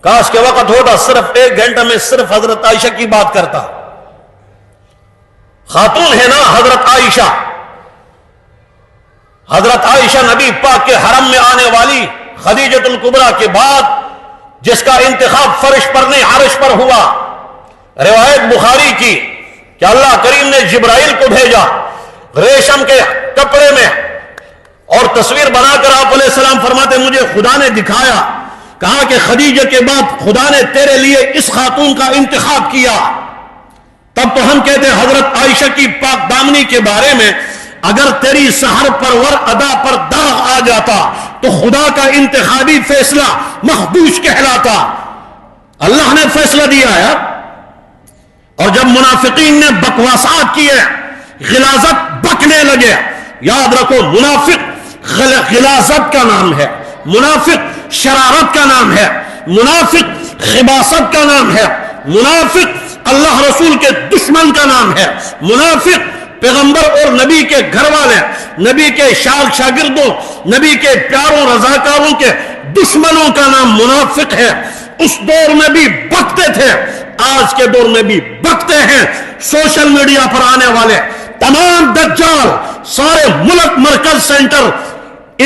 کاش کے وقت ہوتا صرف 1 گھنٹہ میں صرف حضرت عائشہ کی بات کرتا. خاتون ہے نا حضرت عائشہ. حضرت عائشہ نبی پاک کے حرم میں آنے والی خدیجۃ الکبریٰ کے بعد جس کا انتخاب فرش پر نہیں عرش پر ہوا. روایت بخاری کی کہ اللہ کریم نے جبرائیل کو بھیجا ریشم کے کپڑے میں اور تصویر بنا کر آپ علیہ السلام فرماتے مجھے خدا نے دکھایا, کہا کہ خدیجہ کے بعد خدا نے تیرے لیے اس خاتون کا انتخاب کیا. تب تو ہم کہتے ہیں حضرت عائشہ کی پاک دامنی کے بارے میں اگر تیری سحر پرور ادا پر داغ آ جاتا تو خدا کا انتخابی فیصلہ مخدوش کہلاتا. اللہ نے فیصلہ دیا ہے. اور جب منافقین نے بکواسات کیے, غلاظت بکنے لگے, یاد رکھو منافق غلاظت کا نام ہے, منافق شرارت کا نام ہے, منافق خباثت کا نام ہے, منافق اللہ رسول کے دشمن کا نام ہے, منافق پیغمبر اور نبی کے گھر والے, نبی کے شاگردوں, نبی کے پیاروں رضاکاروں کے دشمنوں کا نام منافق ہے. اس دور میں بھی بکتے تھے, آج کے دور میں بھی بکتے ہیں. سوشل میڈیا پر آنے والے تمام دجال, سارے ملک مرکز سینٹر,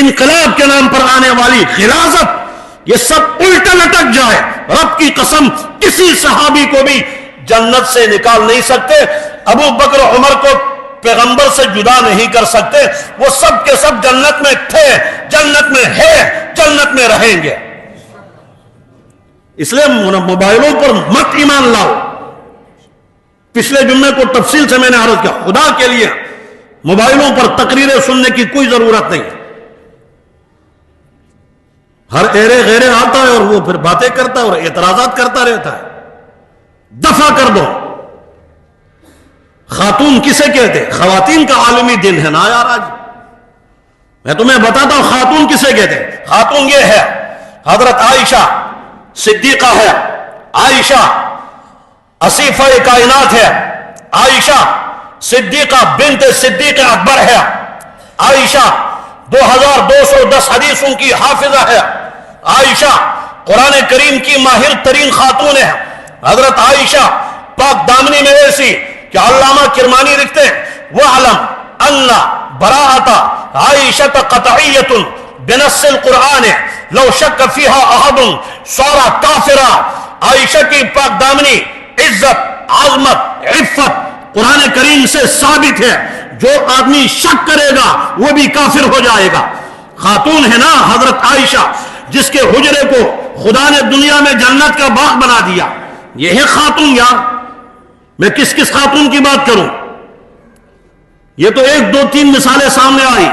انقلاب کے نام پر آنے والی غلاظت, یہ سب الٹا لٹک جائے. رب کی قسم کسی صحابی کو بھی جنت سے نکال نہیں سکتے. ابو بکر عمر کو پیغمبر سے جدا نہیں کر سکتے. وہ سب کے سب جنت میں تھے, جنت میں ہے, جنت میں رہیں گے. اس لیے موبائلوں پر مت ایمان لاؤ. پچھلے جمعے کو تفصیل سے میں نے عرض کیا, خدا کے لیے موبائلوں پر تقریریں سننے کی کوئی ضرورت نہیں. ہر ایرے غیرے آتا ہے اور وہ پھر باتیں کرتا ہے اور اعتراضات کرتا رہتا ہے. دفع کر دو. خاتون کسے کہتے؟ خواتین کا عالمی دن ہے نا یار. آج میں تمہیں بتاتا ہوں خاتون کسے کہتے. خاتون یہ ہے حضرت عائشہ صدیقہ ہے, عائشہ اسیفہ کائنات ہے, عائشہ صدیقہ بنت صدیق اکبر ہے, عائشہ 2210 حدیثوں کی حافظہ ہے, عائشہ قرآن کریم کی ماہر ترین خاتون ہے. حضرت عائشہ پاک دامنی میں ایسی کہ علامہ کرمانی لکھتے ہیں وَعْلَمْ أَنَّ بَرَاءَةَ عَائِشَةَ قَطْعِيَّةٌ بِنَصِّ الْقُرْآنِ لَوْ شَكَّ فِيهَا أَحَدٌ صَارَ كَافِرًا. عائشہ کی پاک دامنی عزت, عظمت, عفت قرآن کریم سے ثابت ہے. جو آدمی شک کرے گا وہ بھی کافر ہو جائے گا. خاتون ہے نا حضرت عائشہ جس کے حجرے کو خدا نے دنیا میں جنت کا باغ بنا دیا. یہ ہے خاتون. یار میں کس کس خاتون کی بات کروں؟ یہ تو 1 2 3 مثالیں سامنے آئی.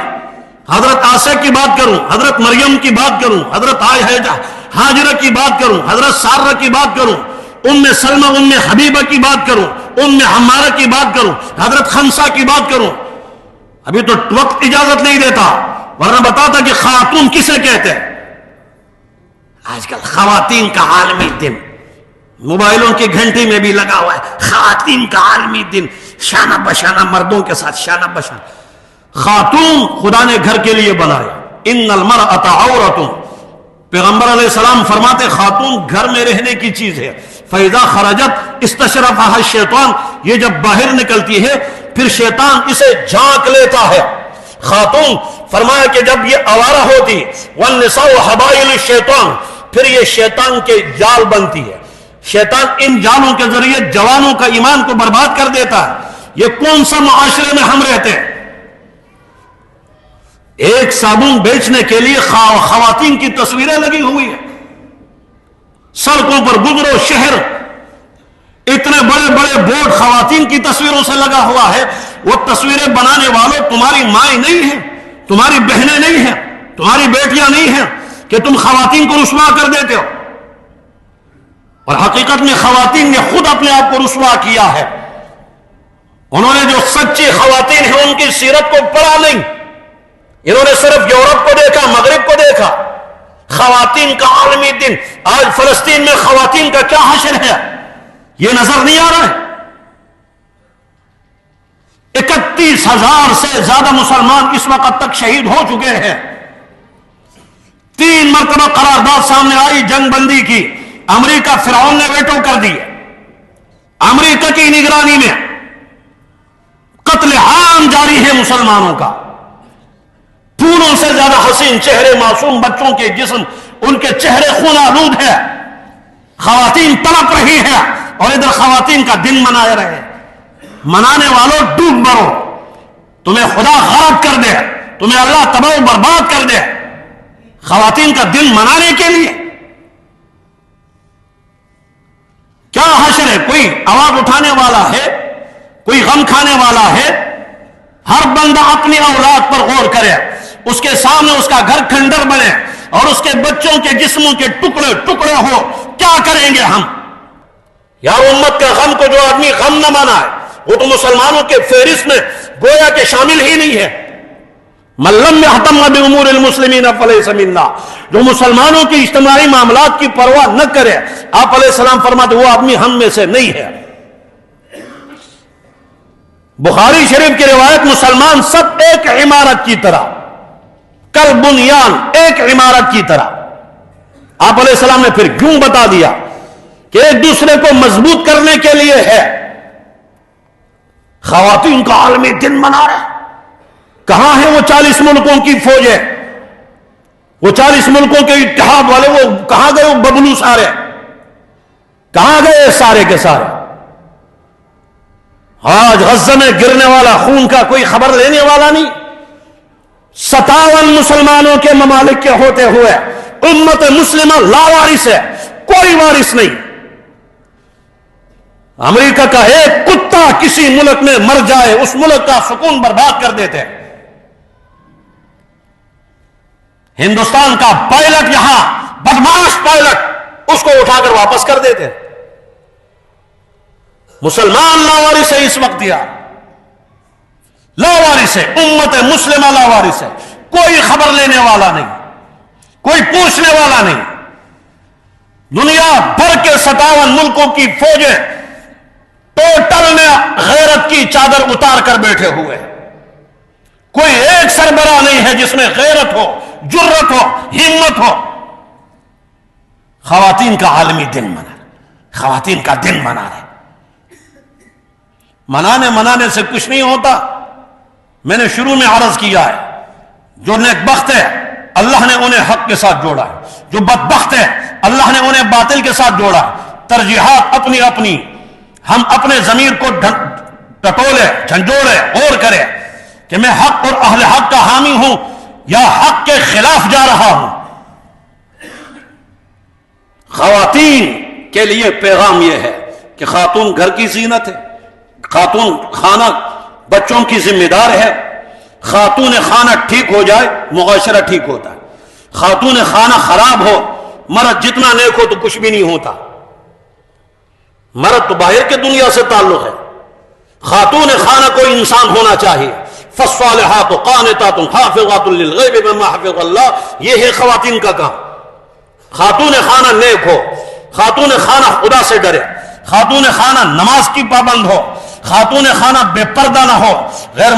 حضرت عائشہ کی بات کروں, حضرت مریم کی بات کروں, حضرت ہاجرہ کی بات کروں, حضرت سارہ کی بات کروں, ام سلمہ ام حبیبہ کی بات کروں, ام حمارہ کی بات کروں, حضرت خمسہ کی بات کروں. ابھی تو وقت اجازت نہیں دیتا ورنہ بتاتا کہ خاتون کسے کہتے ہیں. آج کل خواتین کا عالمی دن موبائلوں کی گھنٹی میں بھی لگا ہوا ہے. خواتین کا عالمی دن, شانہ بشانہ مردوں کے ساتھ شانہ بشانہ. خاتون خدا نے گھر کے لیے بنایا. ان المرأۃ عورۃ, پیغمبر علیہ السلام فرماتے خاتون گھر میں رہنے کی چیز ہے. فَإِذَا خَرَجَتْ اسْتَشْرَفَهَا الشَّيْطَانُ, یہ جب باہر نکلتی ہے پھر شیطان اسے جھانک لیتا ہے. خاتون فرمایا کہ جب یہ آوارہ ہوتی وَالنِّسَاءُ حَبَائِلُ الشَّيْطَانِ, پھر یہ شیطان کے جال بنتی ہے. شیطان ان جالوں کے ذریعے جوانوں کا ایمان کو برباد کر دیتا ہے. یہ کون سا معاشرے میں ہم رہتے ہیں؟ ایک صابن بیچنے کے لیے خواتین کی تصویریں لگی ہوئی ہیں. سڑکوں پر گزرو شہر, اتنے بڑے بڑے بورڈ خواتین کی تصویروں سے لگا ہوا ہے. وہ تصویریں بنانے والوں تمہاری مائیں نہیں ہیں, تمہاری بہنیں نہیں ہیں, تمہاری بیٹیاں نہیں ہیں کہ تم خواتین کو رسوا کر دیتے ہو. اور حقیقت میں خواتین نے خود اپنے آپ کو رسوا کیا ہے. انہوں نے جو سچی خواتین ہیں ان کی سیرت کو پڑھا نہیں, انہوں نے صرف یورپ کو دیکھا, مغرب کو دیکھا. خواتین کا عالمی دن, آج فلسطین میں خواتین کا کیا حشر ہے یہ نظر نہیں آ رہا ہے. 31,000 سے زیادہ مسلمان اس وقت تک شہید ہو چکے ہیں. 3 مرتبہ قرارداد سامنے آئی جنگ بندی کی, امریکہ فرعون نے ویٹو کر دی ہے. امریکہ کی نگرانی میں قتل عام جاری ہے مسلمانوں کا. پھولوں سے زیادہ حسین چہرے معصوم بچوں کے جسم، ان کے چہرے خون آلود ہے. خواتین تڑپ رہی ہے اور ادھر خواتین کا دن منائے رہے. منانے والوں ڈوب مرو، تمہیں خدا غرق کر دے، تمہیں اللہ تباہ و برباد کر دے. خواتین کا دن منانے کے لیے کیا حشر ہے؟ کوئی آواز اٹھانے والا ہے؟ کوئی غم کھانے والا ہے؟ ہر بندہ اپنی اولاد پر غور کرے، اس کے سامنے اس کا گھر کھنڈر بنے اور اس کے بچوں کے جسموں کے ٹکڑے ٹکڑے ہو. کیا کریں گے ہم؟ یار امت کا غم کو جو آدمی غم نہ مانا ہے وہ تو مسلمانوں کے فہرست میں گویا کہ شامل ہی نہیں ہے. من لم يهتم بامور المسلمین فلیس منا، جو مسلمانوں کی اجتماعی معاملات کی پرواہ نہ کرے، آپ علیہ السلام فرماتے وہ آدمی ہم میں سے نہیں ہے. بخاری شریف کی روایت، مسلمان سب ایک عمارت کی طرح، کل بنیان، ایک عمارت کی طرح. آپ علیہ السلام نے پھر کیوں بتا دیا کہ ایک دوسرے کو مضبوط کرنے کے لیے ہے. خواتین کا عالمی دن منا رہے. کہاں ہیں وہ 40 ملکوں کی فوجیں، وہ 40 ملکوں کے اتحاد والے؟ وہ کہاں گئے؟ وہ ببلو سارے کہاں گئے سارے کے سارے؟ آج غزہ میں گرنے والا خون کا کوئی خبر لینے والا نہیں. 57 مسلمانوں کے ممالک کے ہوتے ہوئے امت مسلمہ لاوارث ہے، کوئی وارث نہیں. امریکہ کا ایک کتا کسی ملک میں مر جائے اس ملک کا سکون برباد کر دیتے. ہندوستان کا پائلٹ، یہاں بدماش پائلٹ، اس کو اٹھا کر واپس کر دیتے. مسلمان لاوارث ہے اس وقت، یا لاوارث ہے، امت مسلمہ لاوارث ہے. کوئی خبر لینے والا نہیں، کوئی پوچھنے والا نہیں. دنیا بھر کے 57 ملکوں کی فوجیں ٹوٹل میں غیرت کی چادر اتار کر بیٹھے ہوئے. کوئی ایک سربراہ نہیں ہے جس میں غیرت ہو، جرت ہو، ہمت ہو. خواتین کا عالمی دن منا، خواتین کا دن منا رہے. منانے سے کچھ نہیں ہوتا. میں نے شروع میں عرض کیا ہے، جو نیک بخت ہے اللہ نے انہیں حق کے ساتھ جوڑا ہے، جو بدبخت ہے اللہ نے انہیں باطل کے ساتھ جوڑا. ترجیحات اپنی اپنی، ہم اپنے ضمیر کو ٹٹولے، جھنجھوڑے، غور کرے کہ میں حق اور اہل حق کا حامی ہوں یا حق کے خلاف جا رہا ہوں. خواتین کے لیے پیغام یہ ہے کہ خاتون گھر کی زینت ہے، خاتون خانہ بچوں کی ذمہ دار ہے. خاتون خانہ ٹھیک ہو جائے معاشرہ ٹھیک ہوتا ہے. خاتون خانہ خراب ہو، مرد جتنا نیک ہو تو کچھ بھی نہیں ہوتا. مرد تو باہر کے دنیا سے تعلق ہے. خاتون خانہ کوئی انسان ہونا چاہیے. فالصالحات قانتات حافظات للغیب بما حفظ اللہ، یہ ہے خواتین کا کام. خاتون خانہ نیک ہو، خاتون خانہ خدا سے ڈرے، خاتون خانہ نماز کی پابند ہو، خاتون خانہ بے پردہ نہ ہو، غیر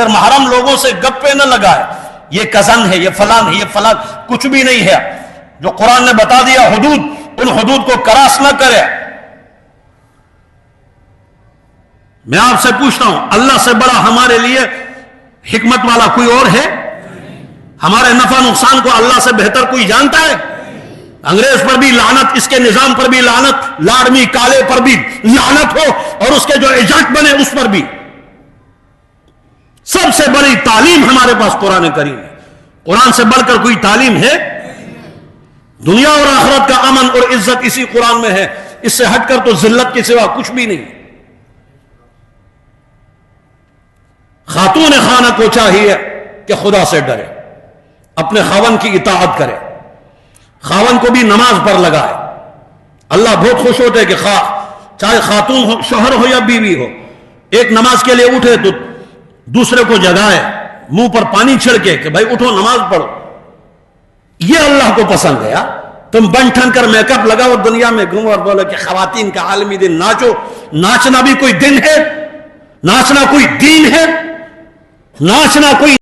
محرم لوگوں سے گپے نہ لگائے. یہ کزن ہے، یہ فلان ہے، یہ فلان، کچھ بھی نہیں ہے. جو قرآن نے بتا دیا حدود، ان حدود کو کراس نہ کرے. میں آپ سے پوچھتا ہوں، اللہ سے بڑا ہمارے لیے حکمت والا کوئی اور ہے؟ ہمارے نفع نقصان کو اللہ سے بہتر کوئی جانتا ہے؟ انگریز پر بھی لعنت، اس کے نظام پر بھی لعنت، لاڈمی کالے پر بھی لعنت ہو، اور اس کے جو ایجنٹ بنے اس پر بھی. سب سے بڑی تعلیم ہمارے پاس قرآن کریم ہے. قرآن سے بڑھ کر کوئی تعلیم ہے؟ دنیا اور آخرت کا امن اور عزت اسی قرآن میں ہے. اس سے ہٹ کر تو ذلت کے سوا کچھ بھی نہیں. خاتون خانہ کو چاہیے کہ خدا سے ڈرے، اپنے خاوند کی اطاعت کرے، خاوند کو بھی نماز پر لگائے. اللہ بہت خوش ہوتے کہ چاہے خاتون ہو، شوہر ہو یا بیوی ہو، ایک نماز کے لیے اٹھے تو دوسرے کو جگائے، منہ پر پانی چھڑکے کہ بھائی اٹھو نماز پڑھو. یہ اللہ کو پسند ہے. تم بن ٹھن کر میک اپ لگاؤ، دنیا میں گھومو اور بولو کہ خواتین کا عالمی دن، ناچو. ناچنا بھی کوئی دن ہے؟ ناچنا کوئی دین ہے؟ ناچنا کوئی